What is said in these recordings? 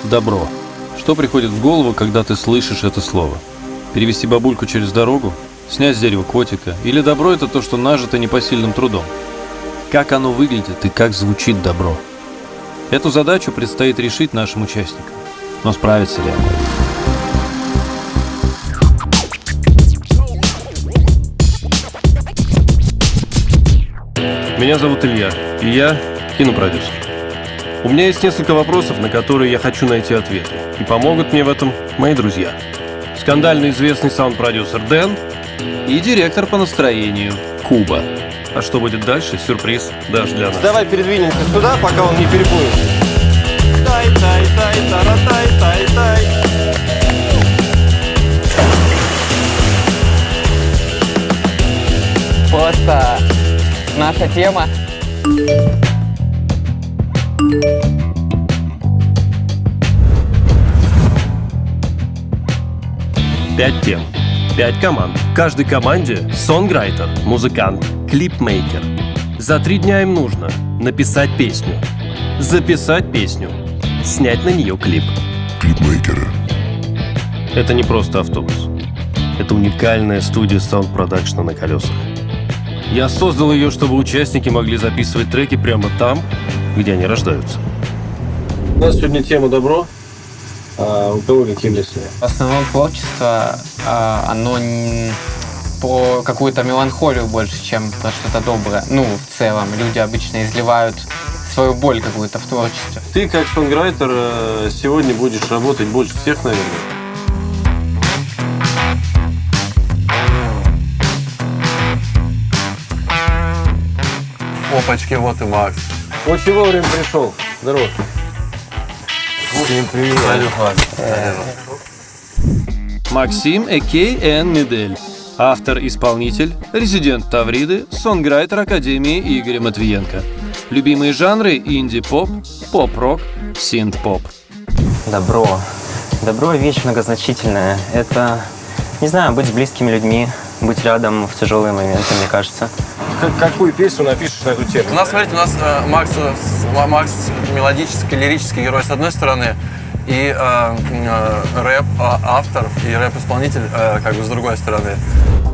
Добро. Что приходит в голову, когда ты слышишь это слово? Перевести бабульку через дорогу? Снять с дерева котика? Или добро – это то, что нажито непосильным трудом? Как оно выглядит и как звучит добро? Эту задачу предстоит решить нашим участникам. Но справятся ли они? Меня зовут Илья, и я кинопродюсер. У меня есть несколько вопросов, на которые я хочу найти ответы. И помогут мне в этом мои друзья. Скандально известный саунд-продюсер Дэн и директор по настроению Куба. А что будет дальше? Сюрприз даже для нас. Давай передвинемся сюда, пока он не перепутает. Тай-тай-тай-тара-тай-тай-тай. Просто наша тема. Пять тем, 5 команд. В каждой команде сонграйтер, музыкант, клипмейкер. За 3 дня им нужно написать песню, записать песню, снять на нее клип. Клипмейкеры. Это не просто автобус. Это уникальная студия саунд-продакшна на колесах. Я создал ее, чтобы участники могли записывать треки прямо там, где они рождаются. У нас сегодня тема «Добро». А у кого какие мысли? В основном творчество, оно про какую-то меланхолию больше, чем про что-то доброе. Ну, в целом, люди обычно изливают свою боль какую-то в творчестве. Ты, как сонграйтер, сегодня будешь работать больше всех, наверное. Опачки, вот и Макс. Очень вовремя пришел. Здорово. Всем привет. Максим Экей Медель. Автор-исполнитель, резидент Тавриды, сонграйтер Академии Игоря Матвиенко. Любимые жанры – инди-поп, поп-рок, синт-поп. Добро. Добро – вещь многозначительная. Это, не знаю, быть с близкими людьми, быть рядом в тяжелые моменты, мне кажется. Какую песню напишешь на эту тему? У нас, смотрите, Макс мелодический, лирический герой с одной стороны, и рэп-автор, и рэп-исполнитель как бы с другой стороны.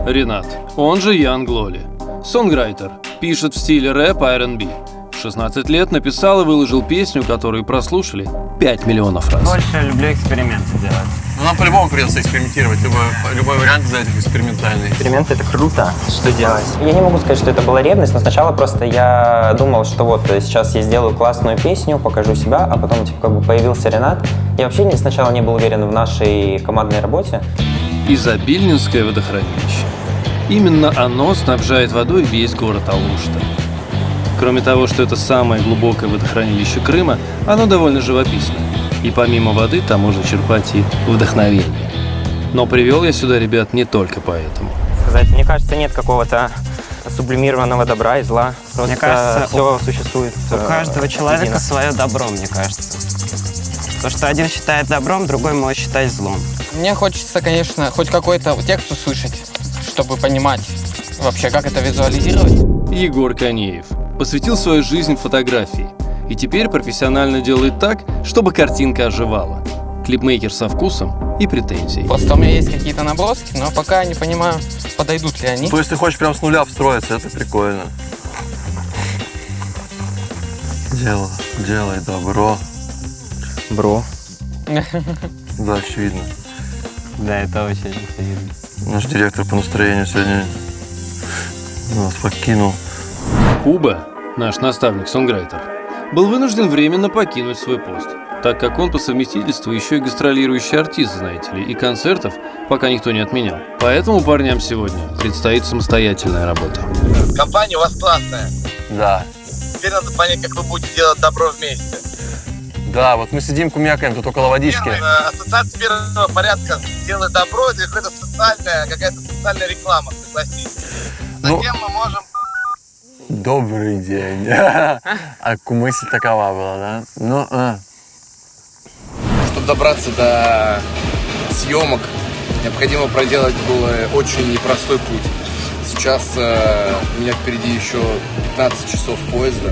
Ренат, он же Янг Лоли. Сонграйтер, пишет в стиле рэп R&B. В 16 лет написал и выложил песню, которую прослушали 5 миллионов раз. Больше люблю эксперименты делать. Ну, нам по-любому придется экспериментировать, любой вариант из этих экспериментальный. Эксперименты — это круто. Что делать? Я не могу сказать, что это была ревность, но сначала просто я думал, что вот сейчас я сделаю классную песню, покажу себя, а потом типа как бы появился Ренат. Я вообще сначала не был уверен в нашей командной работе. Изобильнинское водохранилище. Именно оно снабжает водой весь город Алушта. Кроме того, что это самое глубокое водохранилище Крыма, оно довольно живописное. И помимо воды там можно черпать и вдохновение. Но привел я сюда ребят не только поэтому. Мне кажется, нет какого-то сублимированного добра и зла. Просто мне кажется, все существует. У каждого человека свое добро, мне кажется. То, что один считает добром, другой может считать злом. Мне хочется, конечно, хоть какой-то текст услышать, чтобы понимать вообще, как это визуализировать. Егор Конеев посвятил свою жизнь фотографии и теперь профессионально делает так, чтобы картинка оживала. Клипмейкер со вкусом и претензией. Просто у меня есть какие-то наброски, но пока не понимаю, подойдут ли они. То есть ты хочешь прям с нуля встроиться, это прикольно. Делай добро. Бро. Да, очевидно. Да, это очень очевидно. Наш директор по настроению сегодня нас покинул. Куба, наш наставник-сонграйтер, был вынужден временно покинуть свой пост, так как он по совместительству еще и гастролирующий артист, знаете ли, и концертов пока никто не отменял. Поэтому парням сегодня предстоит самостоятельная работа. Компания у вас классная. Да. Теперь надо понять, как вы будете делать добро вместе. Да, вот мы сидим, кумякаем тут около водички. Ассоциация первого порядка «Делай добро» — это какая-то социальная реклама, согласитесь. Затем мы можем... Добрый день. А мысль такова была, да? Ну, Чтобы добраться до съемок, необходимо проделать было очень непростой путь. Сейчас у меня впереди еще 15 часов поезда.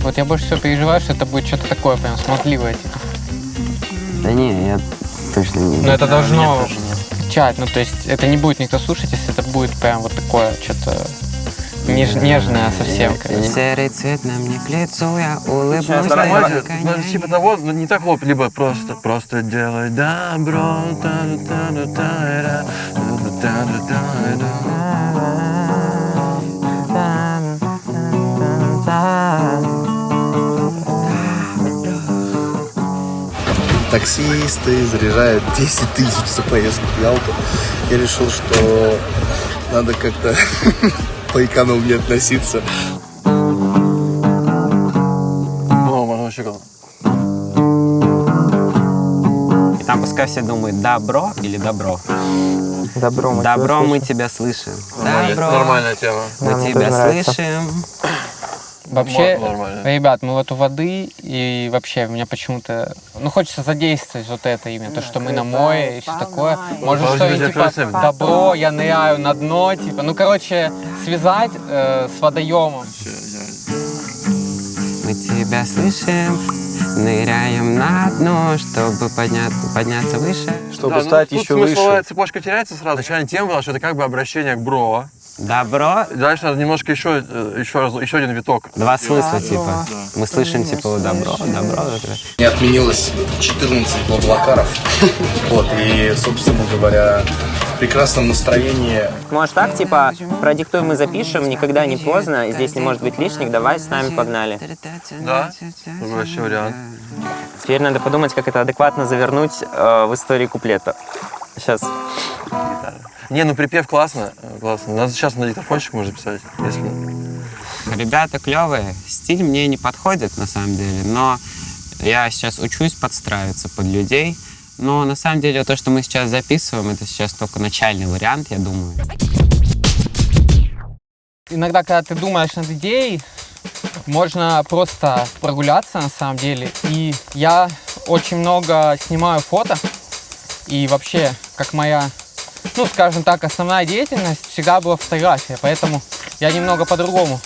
Вот я больше всего переживаю, что это будет что-то такое прям смазливое. Типа. Да не, я точно не... Но это должно Тоже нет. кричать, ну то есть это не будет никто слушать, если это будет прям вот такое что-то нежное совсем. Серый цвет на мне к лицу, я улыбнусь. Нормально, только ну, не- типа того, ну, не так лоб, либо просто делай добро. Та-ду-та-ду-та-ду-та-ра, Таксисты заряжают 10 тысяч за поездку в Ялту. Я решил, что надо как-то поэкономнее относиться. Ну, можно вообще классно. И там пускай все думают, добро или добро. Добро, Добро, мы тебя слышим. Добро, Нормальная тема. мы мне тебя тоже нравится. слышим. Вообще, Нормально. ребят, мы в эту воды, и вообще мне почему-то, ну, хочется задействовать вот это именно, то, что мы на море и все такое. Может, Подожди, что-нибудь типа подожди. добро, я ныряю на дно, типа, ну, короче, связать с водоемом. Мы тебя слышим, ныряем на дно, чтобы подняться выше. Чтобы Да, стать ну, еще тут смысловая выше. цепочка теряется сразу. Начальная тема была, что это как бы обращение к бро. Добро. Дальше надо немножко еще один виток. Два смысла, типа. Мы слышим, типа, добро, добро. Не отменилось 14 блаблакаров. Вот, и, собственно говоря, в прекрасном настроении. Может так, типа, продиктуй, мы запишем, никогда не поздно, здесь не может быть лишних, давай с нами погнали. Да? Это вообще вариант. Теперь надо подумать, как это адекватно завернуть в истории куплета. Сейчас. Не, ну припев классно. Классно. Надо сейчас на диктофончик можно записать. Если... Ребята клевые. Стиль мне не подходит, на самом деле, но я сейчас учусь подстраиваться под людей. Но на самом деле то, что мы сейчас записываем, это сейчас только начальный вариант, я думаю. Иногда, когда ты думаешь над идеей, можно просто прогуляться на самом деле. И я очень много снимаю фото. И вообще, как моя, ну, скажем так, основная деятельность всегда была фотография. Поэтому я немного по-другому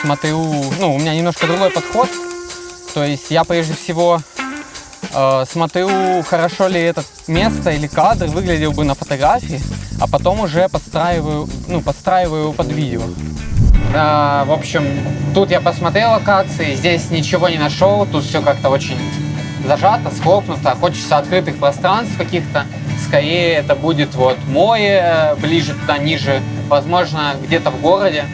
смотрю, ну, у меня немножко другой подход. То есть я прежде всего смотрю, хорошо ли это место или кадр выглядел бы на фотографии, а потом уже подстраиваю его под видео. В общем, тут я посмотрел локации, здесь ничего не нашел, тут все как-то очень зажато, схлопнуто, хочется открытых пространств каких-то. Скорее это будет вот море, ближе туда, ниже, возможно, где-то в городе.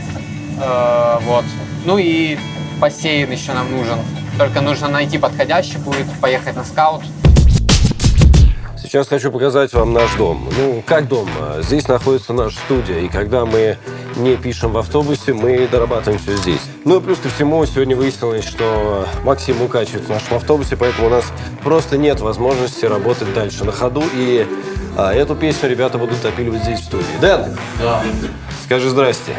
Вот. Ну и бассейн еще нам нужен. Только нужно найти подходящий будет, поехать на скаут. Сейчас хочу показать вам наш дом. Ну, как дом? Здесь находится наша студия, и когда мы не пишем в автобусе, мы дорабатываем все здесь. Ну и плюс ко всему, сегодня выяснилось, что Максим укачивает в нашем автобусе, поэтому у нас просто нет возможности работать дальше на ходу, и эту песню ребята будут допиливать здесь, в студии. Дэн, Да. скажи здрасте.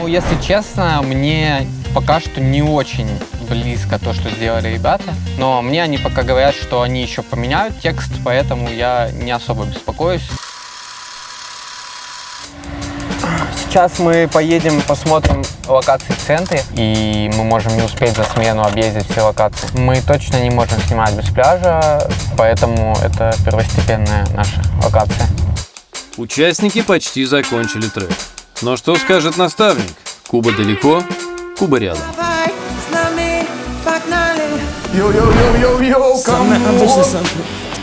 Ну, если честно, мне пока что не очень близко то, что сделали ребята. Но мне они пока говорят, что они еще поменяют текст, поэтому я не особо беспокоюсь. Сейчас мы поедем, посмотрим локации в центре, и мы можем не успеть за смену объездить все локации. Мы точно не можем снимать без пляжа, поэтому это первостепенная наша локация. Участники почти закончили трек. Но что скажет наставник? Куба далеко, Куба рядом. Йоу-йоу-йоу-йоу-йоу,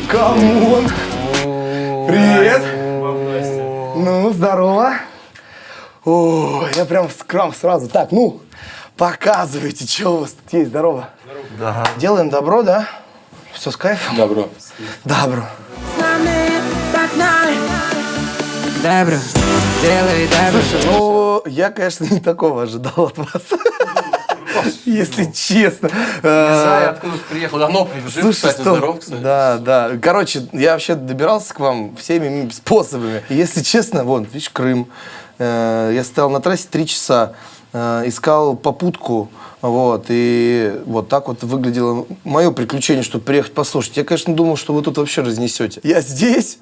камон! Привет! Ну, здорово! О, я прям скрам сразу. Так, ну, показывайте, что у вас тут есть. Здорово. Да. Делаем добро, да? Все с кайфом? Добро. Добро. Добро, делай добро. Слушай, ну, я, конечно, не такого ожидал от вас. Если честно. Знаю, откуда ты приехал. Давно прибежишь, Слушай, кстати, стоп. здоров, кстати. Да, да. Короче, я вообще добирался к вам всеми способами. И если честно, вон, видишь, Крым. Я стоял на трассе 3 часа, искал попутку, вот, и вот так вот выглядело мое приключение, чтобы приехать послушать. Я, конечно, думал, что вы тут вообще разнесете. Я здесь,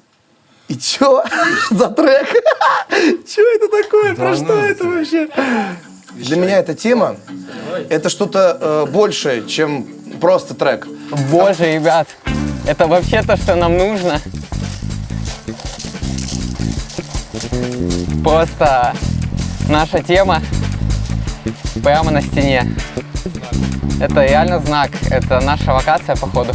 и чё? За трек? Чё это такое? Про что это вообще? Для меня эта тема — это что-то большее, чем просто трек. Боже, ребят, это вообще то, что нам нужно. Просто наша тема прямо на стене. Это реально знак, это наша локация, походу.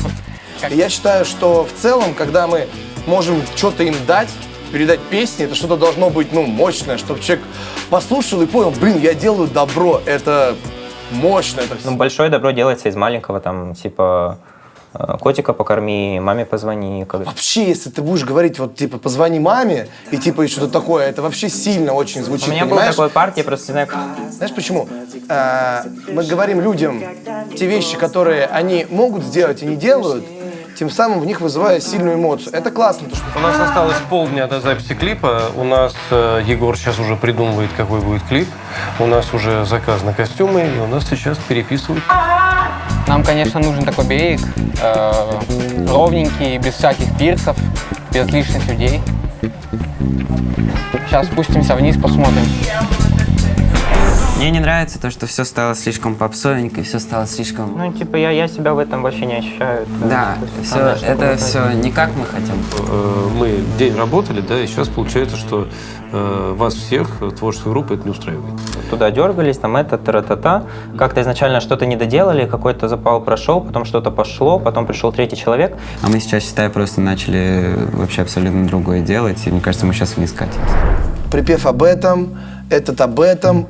И я считаю, что в целом, когда мы можем что-то им дать, передать песни, это что-то должно быть, мощное, чтобы человек послушал и понял, я делаю добро, это мощно. Это... Ну, большое добро делается из маленького, там, типа, котика покорми, маме позвони. Вообще, если ты будешь говорить, позвони маме, и что-то такое, это вообще сильно очень звучит, У меня понимаешь? был такой парт, я просто не знаю, Знаешь почему? Мы говорим людям те вещи, которые они могут сделать и не делают, тем самым в них вызывая сильную эмоцию. Это классно. То, что... У нас осталось полдня до записи клипа. У нас Егор сейчас уже придумывает, какой будет клип. У нас уже заказ на костюмы, и у нас сейчас переписывают. Нам, конечно, нужен такой берег, ровненький, без всяких пирсов, без лишних людей. Сейчас спустимся вниз, посмотрим. Мне не нравится то, что все стало слишком попсовенько, все стало слишком... ну, типа, я себя в этом вообще не ощущаю. Да, это все не как мы хотим. Мы день работали, да, и сейчас получается, что вас всех, творческую группу, это не устраивает. Туда дергались, там это, тра-та-та. Как-то изначально что-то не доделали, какой-то запал прошел, потом что-то пошло, потом пришел третий человек. А мы сейчас, считаю, просто начали вообще абсолютно другое делать, и мне кажется, мы сейчас вниз катимся. Припев об этом, этот об этом,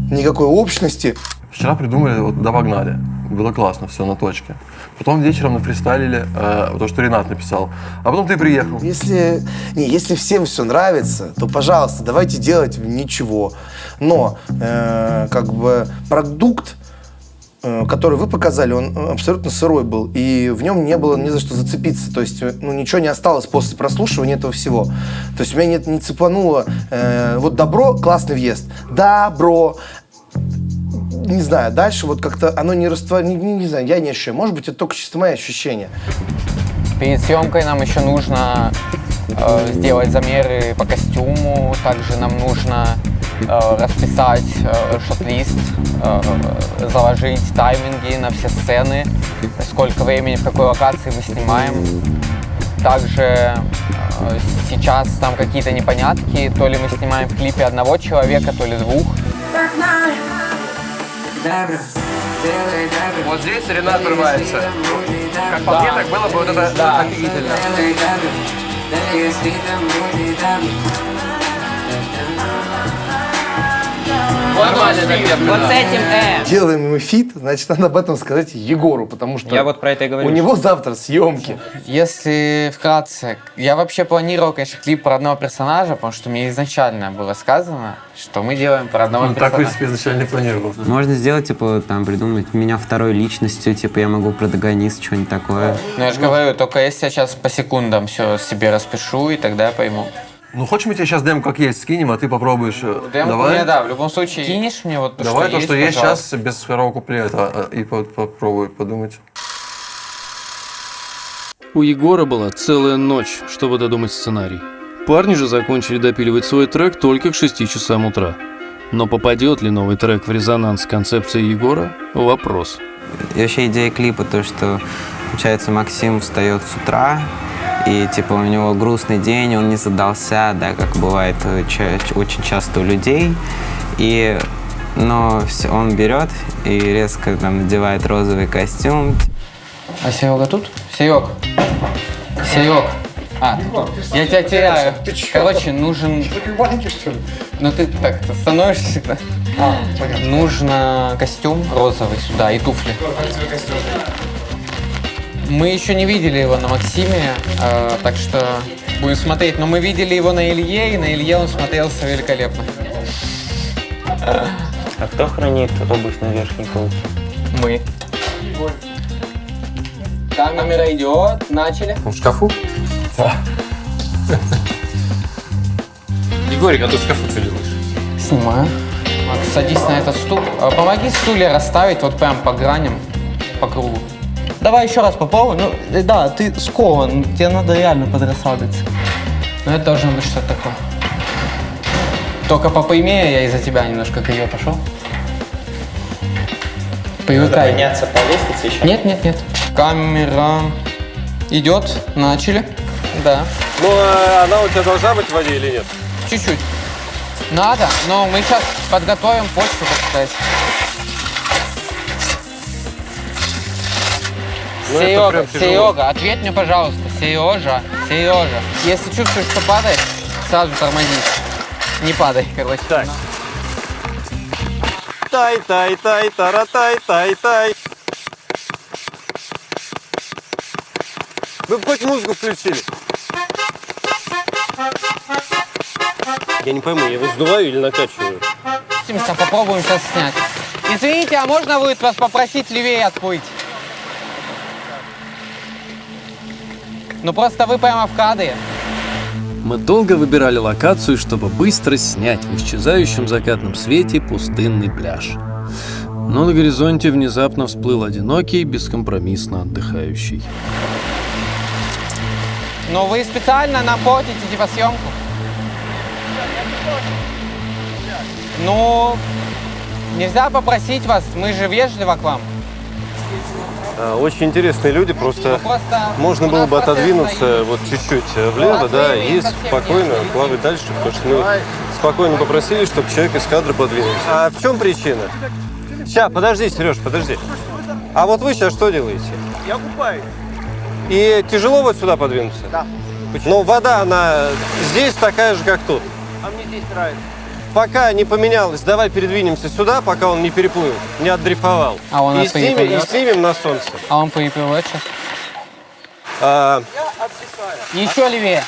никакой общности. Вчера придумали, да погнали. Было классно, все на точке. Потом вечером нафристайлили то, что Ренат написал. А потом ты приехал. Если всем все нравится, то, пожалуйста, давайте делать ничего. Но, продукт, который вы показали, он абсолютно сырой был, и в нем не было ни за что зацепиться, то есть ничего не осталось после прослушивания этого всего. То есть меня не цепануло, добро, классный въезд, добро, не знаю, дальше как-то оно не растворилось, не знаю, я не ощущаю, может быть, это только чисто мои ощущения. Перед съемкой нам еще нужно сделать замеры по костюму, также нам нужно расписать шот-лист, заложить тайминги на все сцены, сколько времени, в какой локации мы снимаем. Также сейчас там какие-то непонятки, то ли мы снимаем в клипе одного человека, то ли двух. Вот здесь Ренат врывается. Как по мне, так было бы это офигительно. Вот с этим Делаем ему фит, значит, надо об этом сказать Егору, потому что Я про это и говорю. у него завтра съемки. Если вкратце, я вообще планировал, конечно, клип про одного персонажа, потому что мне изначально было сказано, что мы делаем про одного Так, в персонажа. принципе, изначально планировал. Можно сделать, придумать меня второй личностью, я могу протагонист, что-нибудь такое. Но я же говорю, только если я сейчас по секундам все себе распишу, и тогда я пойму. Хочешь, мы тебе сейчас демку как есть скинем, а ты попробуешь? Демку Давай. мне, да, в любом случае. Кинешь мне то, Давай что то, что есть пожалуйста. сейчас, без второго куплета, и попробуй подумать. У Егора была целая ночь, чтобы додумать сценарий. Парни же закончили допиливать свой трек только к 6 часам утра. Но попадет ли новый трек в резонанс с концепцией Егора – вопрос. И вообще идея клипа то, что, получается, Максим встает с утра, и у него грустный день, он не задался, да, как бывает очень часто у людей. Но он берет и резко надевает розовый костюм. А Серега тут? Серег! Ты тут. Я тебя теряю. Короче, нужен... Ну ты так становишься всегда. Нужно костюм розовый сюда и туфли. Мы еще не видели его на Максиме, так что будем смотреть. Но мы видели его на Илье, и на Илье он смотрелся великолепно. А кто хранит обувь на верхней полке? Мы. Камера идет, начали. В шкафу? Егорик, а ты в шкафу что делаешь? Снимаю. Макс, садись на этот стул. Помоги стулья расставить прям по граням, по кругу. Давай еще раз попробуй. Да, ты скован, тебе надо реально подрасслабиться. Ну это должно быть что-то такое. Только попоймее, я из-за тебя немножко к ее пошел. Привыкай. Подняться по лестнице еще? Нет. Камера идет, начали. Да, Ну, а она у тебя должна быть в воде или нет? чуть-чуть. Надо, но мы сейчас подготовим почву, так сказать. Ну, это Серега, прям тяжело. Серега, ответь мне, пожалуйста. Сережа. Если чувствуешь, что падаешь, сразу тормози. Не падай, короче. Так. Тай-тай-тай-тара-тай-тай-тай. Вы бы хоть музыку включили. Я не пойму, я его сдуваю или накачиваю? Попробуем сейчас снять. Извините, а можно будет вас попросить левее отплыть? Ну просто вы прямо в кадре. Мы долго выбирали локацию, чтобы быстро снять в исчезающем закатном свете пустынный пляж. Но на горизонте внезапно всплыл одинокий, бескомпромиссно отдыхающий. Но вы специально нам портите типа съемку? Ну, нельзя попросить вас, мы же вежливо к вам. Очень интересные люди, просто Просто можно у было нас бы процесс отодвинуться стоит. вот чуть-чуть влево, да, и спокойно плавать дальше, потому что мы спокойно попросили, чтобы человек из кадра подвинулся. А в чем причина? Сейчас, подожди, Сереж, подожди. А вот вы сейчас что делаете? Я купаюсь. И тяжело вот сюда подвинуться? Да. Но вода, она здесь такая же, как тут. А мне здесь нравится. Пока не поменялось, давай передвинемся сюда, пока он не переплыл, не отдрейфовал. А он и нас переплывет? снимем на солнце. А он переплывет сейчас? А, Еще левее.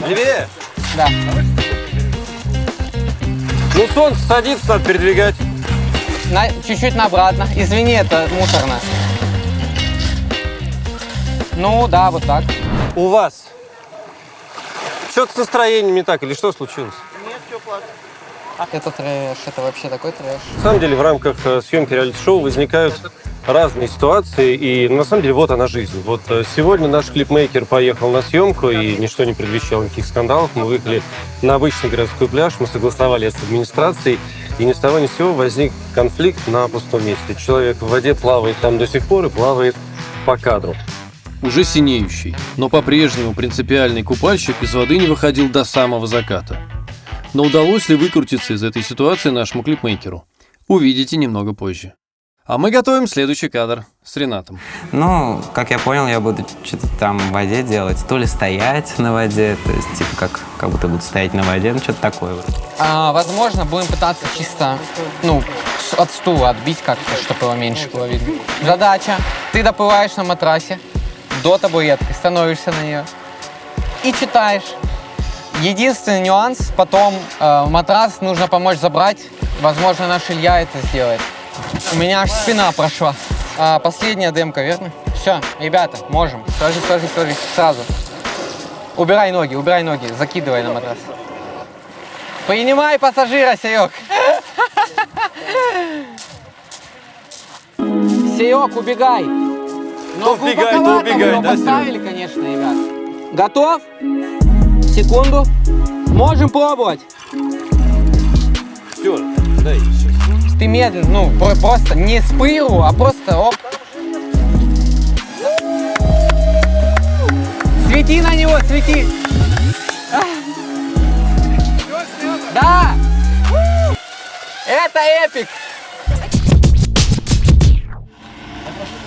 левее? Да. Ну, солнце садится, надо передвигать. Чуть-чуть на обратно. Извини, это мусорно. Ну, да, вот так. У вас что-то с настроением не так или что случилось? Нет, все классно. Это трэш, это вообще такой трэш. На самом деле в рамках съемки реалити-шоу возникают разные ситуации, и на самом деле вот она жизнь. Вот сегодня наш клипмейкер поехал на съемку, и ничто не предвещало никаких скандалов. Мы выехали на обычный городской пляж, мы согласовали это с администрацией, и ни с того ни с сего возник конфликт на пустом месте. Человек в воде плавает там до сих пор и плавает по кадру. Уже синеющий, но по-прежнему принципиальный купальщик из воды не выходил до самого заката. Но удалось ли выкрутиться из этой ситуации нашему клипмейкеру? Увидите немного позже. А мы готовим следующий кадр с Ренатом. Ну, как я понял, я буду что-то там в воде делать, то ли стоять на воде, то есть типа как будто буду стоять на воде, ну что-то такое вот. Возможно, будем пытаться чисто, от стула отбить как-то, чтобы его меньше было видно. Задача. Ты доплываешь на матрасе до табуретки, становишься на нее и читаешь. Единственный нюанс, потом матрас нужно помочь забрать. Возможно, наш Илья это сделает. У меня аж спина прошла. Последняя демка, верно? Все, ребята, можем. Сложи, сразу. Убирай ноги, закидывай на матрас. Принимай пассажира, Серег. Серег, убегай. То вбегай, то убегай, да, поставили, конечно, ребят. Готов? Секунду. Можем пробовать. Все, дай сейчас. Ты медленно, просто не с пыру, а просто оп. Свети на него, свети. Да! Это эпик!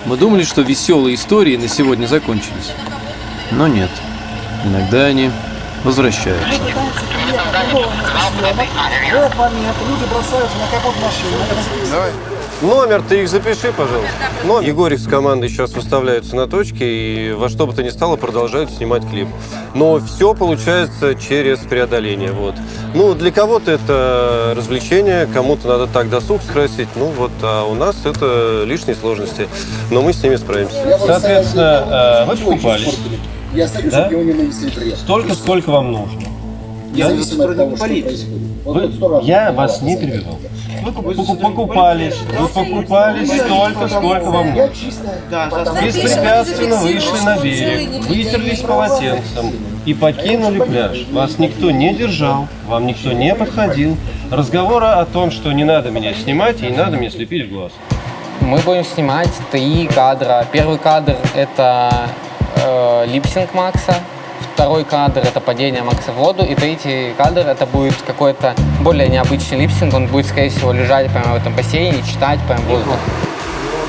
Мы думали, что веселые истории на сегодня закончились. Но нет. Иногда они возвращаются. Номер ты их запиши, пожалуйста. Егорик с командой сейчас выставляются на точке и во что бы то ни стало продолжают снимать клип. Но все получается через преодоление. Вот. Для кого-то это развлечение, кому-то надо так досуг скрасить. А у нас это лишние сложности. Но мы с ними справимся. Соответственно, вы покупались. Да? Столько, сколько вам нужно. Я сотрудник полиции. Я вас не перебивал. Вы покупались столько, сколько вам нужно. Беспрепятственно вышли на берег, вытерлись полотенцем и покинули пляж. Вас никто не держал, вам никто не подходил, разговора о том, что не надо меня снимать и не надо мне слепить в глаз. Мы будем снимать 3 кадра. Первый кадр — это липсинг Макса. Второй кадр — это падение Макса в воду. И третий кадр — это будет какой-то более необычный липсинг. Он будет, скорее всего, лежать прямо в этом бассейне, читать прямо воздух.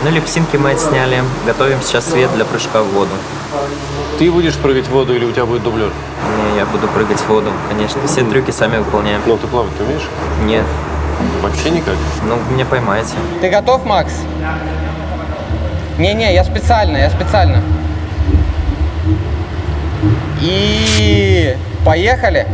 Ну, липсинки мы отсняли. Готовим сейчас свет для прыжка в воду. Ты будешь прыгать в воду или у тебя будет дублер? Не, я буду прыгать в воду, конечно. Все трюки сами выполняем. Ну, ты плавать умеешь? Нет. Вообще никак? Ну, вы меня поймаете. Ты готов, Макс? Не-не, я специально. И поехали.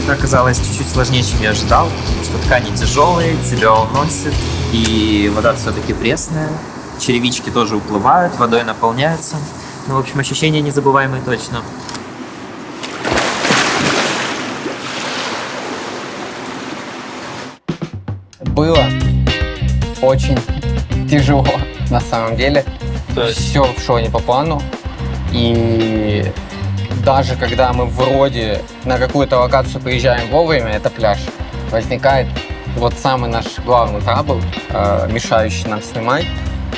Это оказалось чуть-чуть сложнее, чем я ожидал, потому что ткани тяжелые, тебя уносит, и вода все-таки пресная. Черевички тоже уплывают, водой наполняются. Ну, в общем, ощущения незабываемые точно. Было очень тяжело, на самом деле. Все шло не по плану. И даже когда мы вроде на какую-то локацию приезжаем вовремя, это пляж, возникает вот самый наш главный трабл, мешающий нам снимать.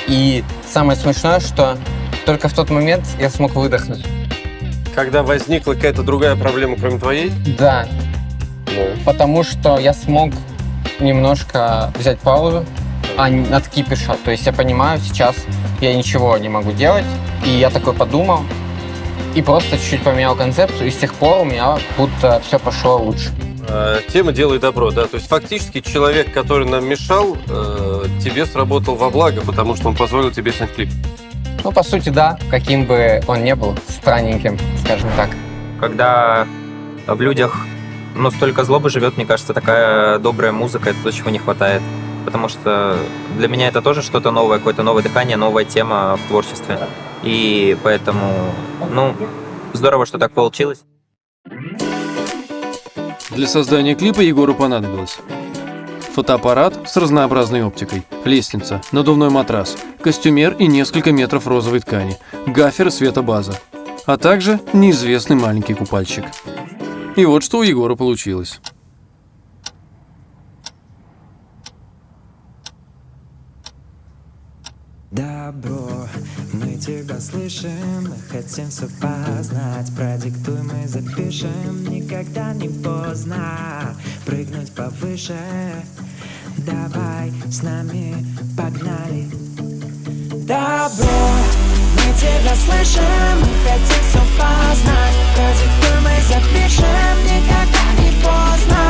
И самое смешное, что только в тот момент я смог выдохнуть. Когда возникла какая-то другая проблема, кроме твоей? Да. Потому что я смог немножко взять паузу от кипиша. То есть я понимаю, сейчас я ничего не могу делать. И я такой подумал и просто чуть-чуть поменял концепцию. И с тех пор у меня будто все пошло лучше. Тема «Делай добро», да? То есть фактически человек, который нам мешал, тебе сработал во благо, потому что он позволил тебе снять клип. Ну, по сути, да. Каким бы он ни был, странненьким, скажем так. Когда в людях столько злобы живет, мне кажется, такая добрая музыка — это то, чего не хватает. Потому что для меня это тоже что-то новое, какое-то новое дыхание, новая тема в творчестве. И поэтому, здорово, что так получилось. Для создания клипа Егору понадобилось фотоаппарат с разнообразной оптикой, лестница, надувной матрас, костюмер и несколько метров розовой ткани, гафер и светобаза, а также неизвестный маленький купальщик. И вот что у Егора получилось. Добро, мы тебя слышим, мы хотим все познать. Продиктуй, мы запишем, никогда не поздно прыгнуть повыше. Давай с нами, погнали. Добро, мы тебя слышим, мы хотим все познать. Продиктуй, мы запишем, никогда не поздно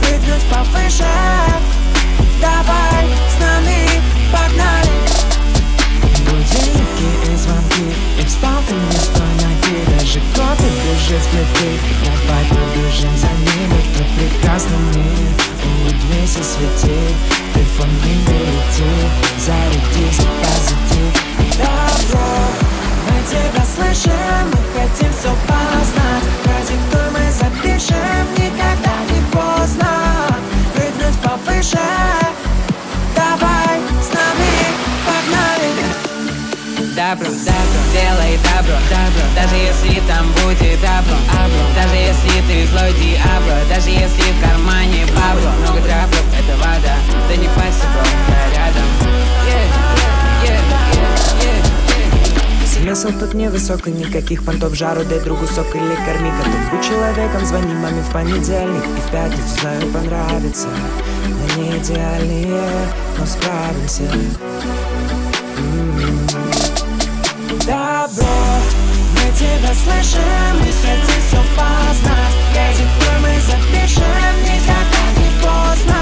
прыгнуть повыше. Давай с нами, погнали. Будильники и звонки, и встал ты не с той ноги. Даже кофе бежит с плиты, давай побежим за ними. Твой прекрасный мир, улыбнись и свети. Ты фонарь лети, зарядись позитив. Добро, мы тебя слышим, мы хотим все познать. Продиктуй, мы запишем, никогда не поздно прыгнуть повыше. Давай с нами, погнали. Добро, добро, делай добро, добро. Даже если там будет добро, даже если ты злой диабло, даже если в кармане бабло. Много траблов, это вода, да не парься, просто рядом. Смысл тут невысокий, никаких понтов, жару, дай другу сок или корми котов. Будь человеком, звони маме в понедельник и в пятницу, знаю, понравится. Мы не идеальные, но справимся. Добро, мы тебя слышим, мы хотим все познать. Диктуй, мы запишем, никогда не поздно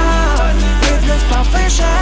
прыгнуть повыше.